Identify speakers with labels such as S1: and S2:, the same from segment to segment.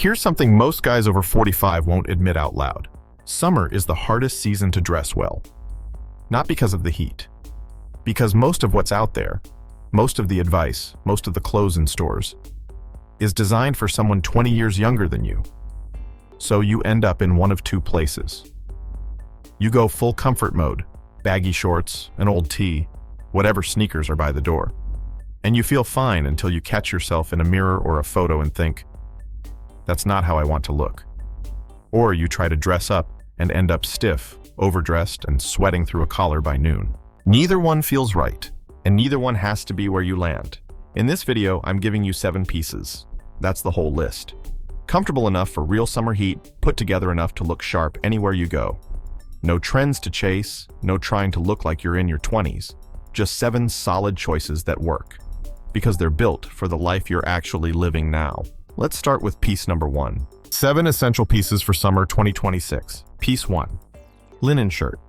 S1: Here's something most guys over 45 won't admit out loud. Summer is the hardest season to dress well. Not because of the heat. Because most of what's out there, most of the advice, most of the clothes in stores, is designed for someone 20 years younger than you. So you end up in one of two places. You go full comfort mode, baggy shorts, an old tee, whatever sneakers are by the door. And you feel fine until you catch yourself in a mirror or a photo and think, that's not how I want to look. Or you try to dress up and end up stiff, overdressed, and sweating through a collar by noon. Neither one feels right, and neither one has to be where you land. In this video, I'm giving you 7 pieces. That's the whole list. Comfortable enough for real summer heat, put together enough to look sharp anywhere you go. No trends to chase, no trying to look like you're in your 20s. Just 7 solid choices that work, because they're built for the life you're actually living now. Let's start with piece number 1. 7 essential pieces for summer 2026. Piece 1. Linen shirt.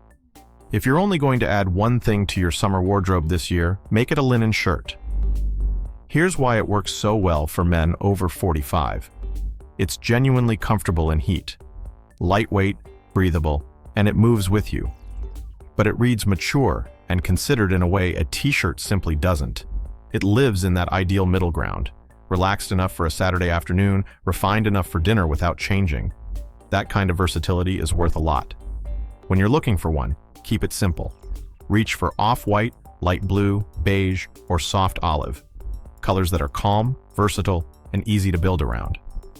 S1: If you're only going to add one thing to your summer wardrobe this year, make it a linen shirt. Here's why it works so well for men over 45. It's genuinely comfortable in heat. Lightweight, breathable, and it moves with you. But it reads mature and considered in a way a t-shirt simply doesn't. It lives in that ideal middle ground. Relaxed enough for a Saturday afternoon, refined enough for dinner without changing. That kind of versatility is worth a lot. When you're looking for one, keep it simple. Reach for off-white, light blue, beige, or soft olive. Colors that are calm, versatile, and easy to build around.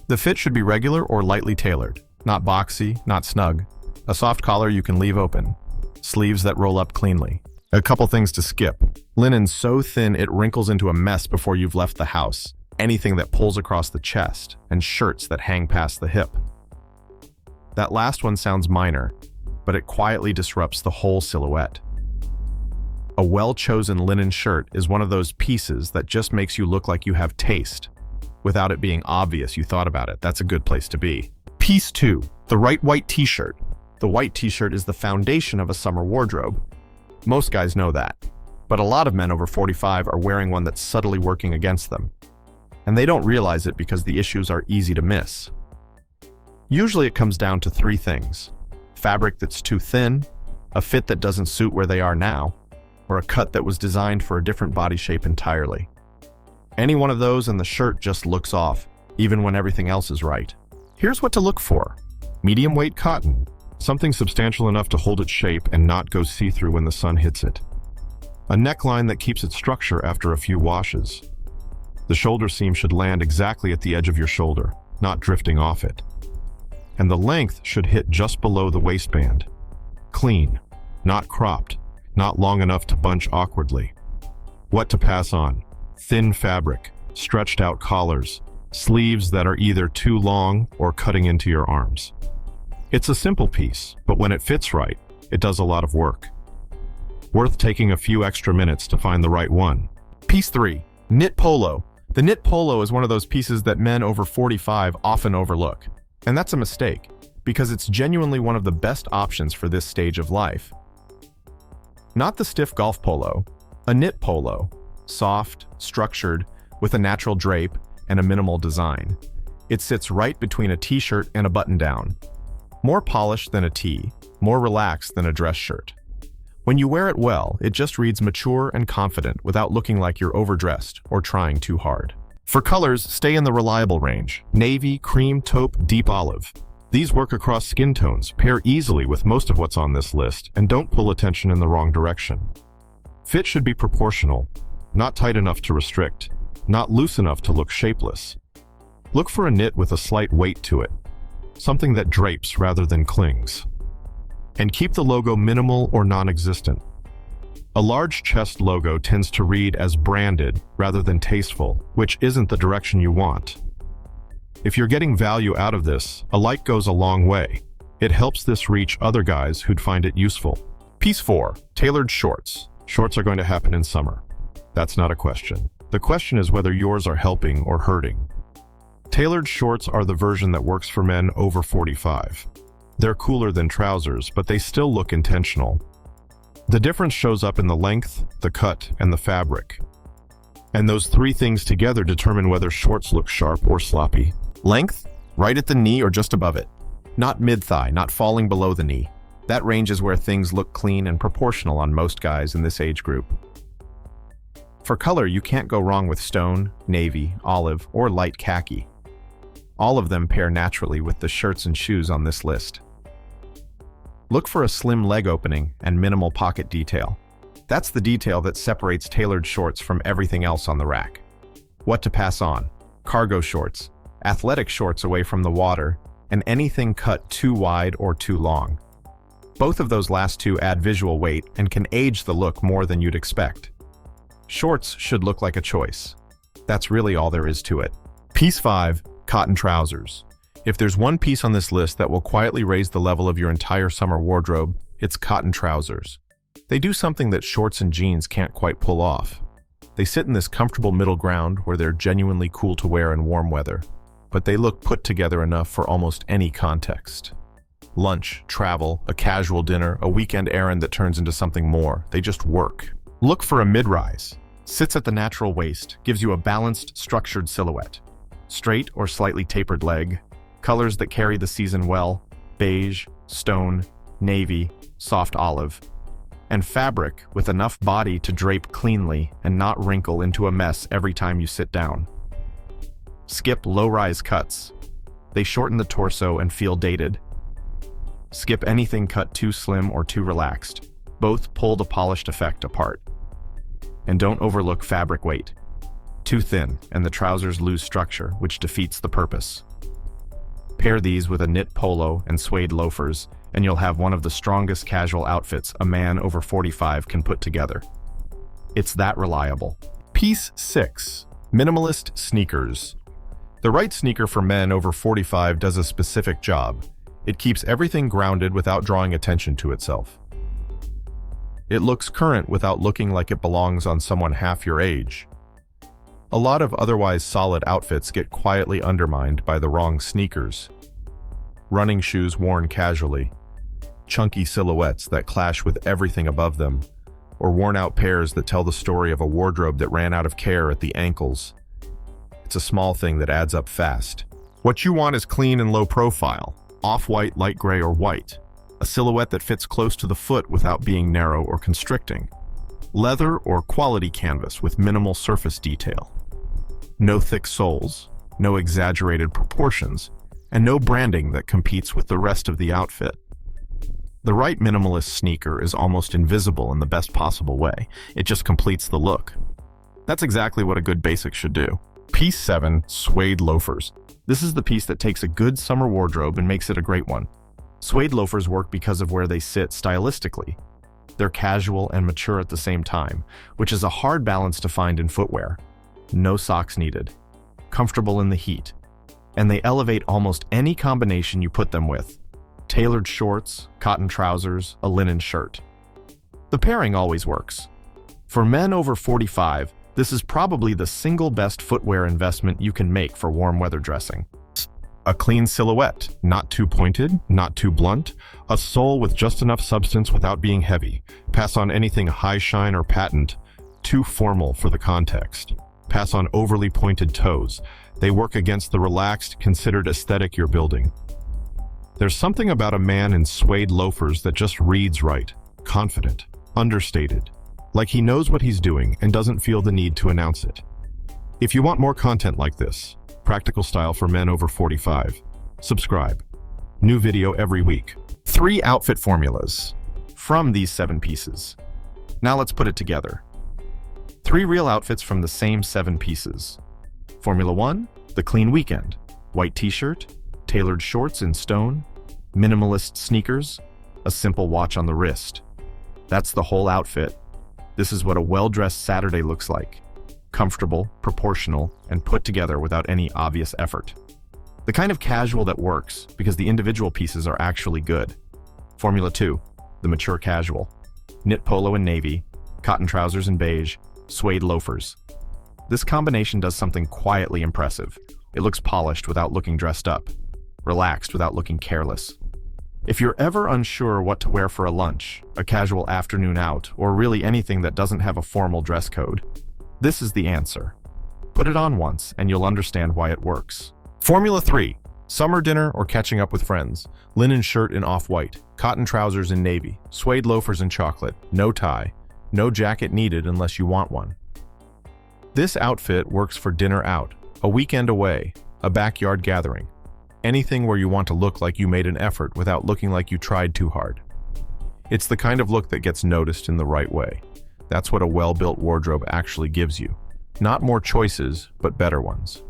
S1: The fit should be regular or lightly tailored. Not boxy, not snug. A soft collar you can leave open. Sleeves that roll up cleanly. A couple things to skip. Linen so thin it wrinkles into a mess before you've left the house. Anything that pulls across the chest, and shirts that hang past the hip. That last one sounds minor, but it quietly disrupts the whole silhouette. A well-chosen linen shirt is one of those pieces that just makes you look like you have taste, without it being obvious you thought about it. That's a good place to be. Piece 2. The right white t-shirt. The white t-shirt is the foundation of a summer wardrobe. Most guys know that, but a lot of men over 45 are wearing one that's subtly working against them. And they don't realize it because the issues are easy to miss. Usually it comes down to 3 things. Fabric that's too thin, a fit that doesn't suit where they are now, or a cut that was designed for a different body shape entirely. Any one of those and the shirt just looks off, even when everything else is right. Here's what to look for. Medium weight cotton, something substantial enough to hold its shape and not go see-through when the sun hits it. A neckline that keeps its structure after a few washes. The shoulder seam should land exactly at the edge of your shoulder, not drifting off it. And the length should hit just below the waistband. Clean, not cropped, not long enough to bunch awkwardly. What to pass on? Thin fabric, stretched out collars, sleeves that are either too long or cutting into your arms. It's a simple piece, but when it fits right, it does a lot of work. Worth taking a few extra minutes to find the right one. Piece 3. Knit polo. The knit polo is one of those pieces that men over 45 often overlook. And that's a mistake, because it's genuinely one of the best options for this stage of life. Not the stiff golf polo, a knit polo. Soft, structured, with a natural drape and a minimal design. It sits right between a t-shirt and a button-down. More polished than a tee, more relaxed than a dress shirt. When you wear it well, it just reads mature and confident without looking like you're overdressed or trying too hard. For colors, stay in the reliable range. Navy, cream, taupe, deep olive. These work across skin tones, pair easily with most of what's on this list, and don't pull attention in the wrong direction. Fit should be proportional, not tight enough to restrict, not loose enough to look shapeless. Look for a knit with a slight weight to it, something that drapes rather than clings. And keep the logo minimal or non-existent. A large chest logo tends to read as branded rather than tasteful, which isn't the direction you want. If you're getting value out of this, a like goes a long way. It helps this reach other guys who'd find it useful. Piece 4. Tailored shorts. Shorts are going to happen in summer. That's not a question. The question is whether yours are helping or hurting. Tailored shorts are the version that works for men over 45. They're cooler than trousers, but they still look intentional. The difference shows up in the length, the cut, and the fabric. And those 3 things together determine whether shorts look sharp or sloppy. Length? Right at the knee or just above it. Not mid-thigh, not falling below the knee. That range is where things look clean and proportional on most guys in this age group. For color, you can't go wrong with stone, navy, olive, or light khaki. All of them pair naturally with the shirts and shoes on this list. Look for a slim leg opening and minimal pocket detail. That's the detail that separates tailored shorts from everything else on the rack. What to pass on? Cargo shorts, athletic shorts away from the water, and anything cut too wide or too long. Both of those last two add visual weight and can age the look more than you'd expect. Shorts should look like a choice. That's really all there is to it. Piece 5, cotton trousers. If there's one piece on this list that will quietly raise the level of your entire summer wardrobe, it's cotton trousers. They do something that shorts and jeans can't quite pull off. They sit in this comfortable middle ground where they're genuinely cool to wear in warm weather, but they look put together enough for almost any context. Lunch, travel, a casual dinner, a weekend errand that turns into something more. They just work. Look for a mid-rise. Sits at the natural waist, gives you a balanced, structured silhouette. Straight or slightly tapered leg. Colors that carry the season well: beige, stone, navy, soft olive. And fabric with enough body to drape cleanly and not wrinkle into a mess every time you sit down. Skip low-rise cuts. They shorten the torso and feel dated. Skip anything cut too slim or too relaxed. Both pull the polished effect apart. And don't overlook fabric weight. Too thin, and the trousers lose structure, which defeats the purpose. Pair these with a knit polo and suede loafers, and you'll have one of the strongest casual outfits a man over 45 can put together. It's that reliable. Piece 6, minimalist sneakers. The right sneaker for men over 45 does a specific job. It keeps everything grounded without drawing attention to itself. It looks current without looking like it belongs on someone half your age. A lot of otherwise solid outfits get quietly undermined by the wrong sneakers. Running shoes worn casually, chunky silhouettes that clash with everything above them, or worn-out pairs that tell the story of a wardrobe that ran out of care at the ankles. It's a small thing that adds up fast. What you want is clean and low profile, off-white, light gray, or white. A silhouette that fits close to the foot without being narrow or constricting. Leather or quality canvas with minimal surface detail. No thick soles, no exaggerated proportions, and no branding that competes with the rest of the outfit. The right minimalist sneaker is almost invisible in the best possible way. It just completes the look. That's exactly what a good basic should do. Piece 7, suede loafers. This is the piece that takes a good summer wardrobe and makes it a great one. Suede loafers work because of where they sit stylistically. They're casual and mature at the same time, which is a hard balance to find in footwear. No socks needed. Comfortable in the heat. And they elevate almost any combination you put them with. Tailored shorts, cotton trousers, a linen shirt. The pairing always works. For men over 45, this is probably the single best footwear investment you can make for warm weather dressing. A clean silhouette, not too pointed, not too blunt, a sole with just enough substance without being heavy. Pass on anything high shine or patent, too formal for the context. Pass on overly pointed toes. They work against the relaxed, considered aesthetic you're building. There's something about a man in suede loafers that just reads right, confident, understated, like he knows what he's doing and doesn't feel the need to announce it. If you want more content like this, practical style for men over 45, subscribe. New video every week. 3 outfit formulas from these 7 pieces. Now let's put it together. 3 real outfits from the same 7 pieces. Formula 1, the clean weekend. White t-shirt, tailored shorts in stone, minimalist sneakers, a simple watch on the wrist. That's the whole outfit. This is what a well-dressed Saturday looks like. Comfortable, proportional, and put together without any obvious effort. The kind of casual that works because the individual pieces are actually good. Formula 2, the mature casual. Knit polo in navy, cotton trousers in beige, suede loafers. This combination does something quietly impressive. It looks polished without looking dressed up, relaxed without looking careless. If you're ever unsure what to wear for a lunch, a casual afternoon out, or really anything that doesn't have a formal dress code, this is the answer. Put it on once and you'll understand why it works. Formula 3, Summer dinner or catching up with friends. Linen shirt in off-white, cotton trousers in navy, suede loafers in chocolate, no tie, no jacket needed unless you want one. This outfit works for dinner out, a weekend away, a backyard gathering. Anything where you want to look like you made an effort without looking like you tried too hard. It's the kind of look that gets noticed in the right way. That's what a well-built wardrobe actually gives you. Not more choices, but better ones.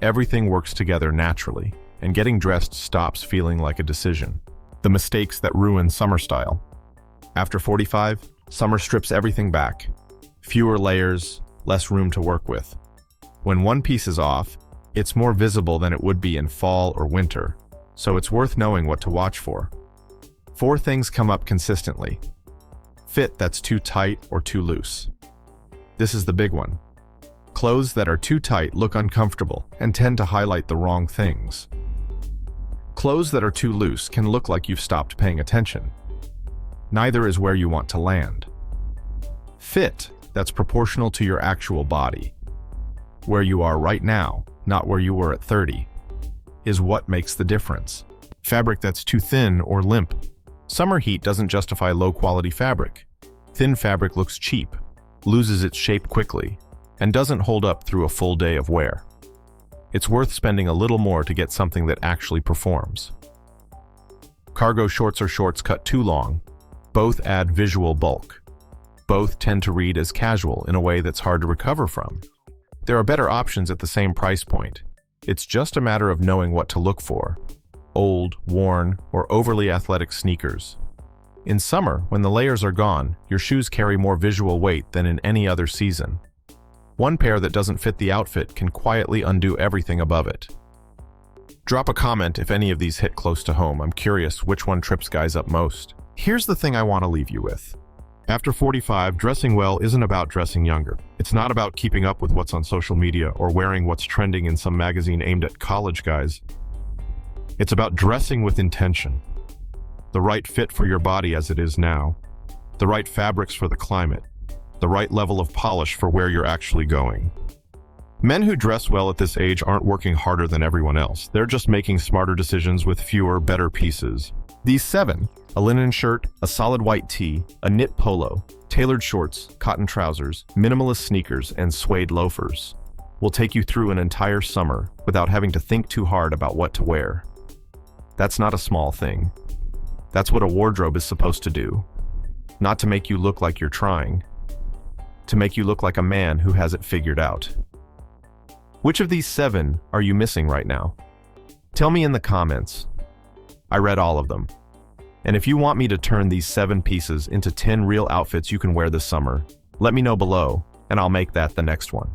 S1: Everything works together naturally, and getting dressed stops feeling like a decision. The mistakes that ruin summer style. After 45, summer strips everything back. Fewer layers, less room to work with. When one piece is off, it's more visible than it would be in fall or winter, so it's worth knowing what to watch for. 4 things come up consistently. Fit that's too tight or too loose. This is the big one. Clothes that are too tight look uncomfortable and tend to highlight the wrong things. Clothes that are too loose can look like you've stopped paying attention. Neither is where you want to land. Fit that's proportional to your actual body. Where you are right now, not where you were at 30, is what makes the difference. Fabric that's too thin or limp. Summer heat doesn't justify low-quality fabric. Thin fabric looks cheap, loses its shape quickly, and doesn't hold up through a full day of wear. It's worth spending a little more to get something that actually performs. Cargo shorts or shorts cut too long. Both add visual bulk. Both tend to read as casual in a way that's hard to recover from. There are better options at the same price point. It's just a matter of knowing what to look for. Old, worn, or overly athletic sneakers. In summer, when the layers are gone, your shoes carry more visual weight than in any other season. One pair that doesn't fit the outfit can quietly undo everything above it. Drop a comment if any of these hit close to home. I'm curious which one trips guys up most. Here's the thing I want to leave you with. After 45, dressing well isn't about dressing younger. It's not about keeping up with what's on social media or wearing what's trending in some magazine aimed at college guys. It's about dressing with intention. The right fit for your body as it is now. The right fabrics for the climate. The right level of polish for where you're actually going. Men who dress well at this age aren't working harder than everyone else. They're just making smarter decisions with fewer, better pieces. These 7, a linen shirt, a solid white tee, a knit polo, tailored shorts, cotton trousers, minimalist sneakers, and suede loafers, will take you through an entire summer without having to think too hard about what to wear. That's not a small thing. That's what a wardrobe is supposed to do. Not to make you look like you're trying. To make you look like a man who has it figured out. Which of these 7 are you missing right now? Tell me in the comments. I read all of them. And if you want me to turn these 7 pieces into 10 real outfits you can wear this summer, let me know below, and I'll make that the next one.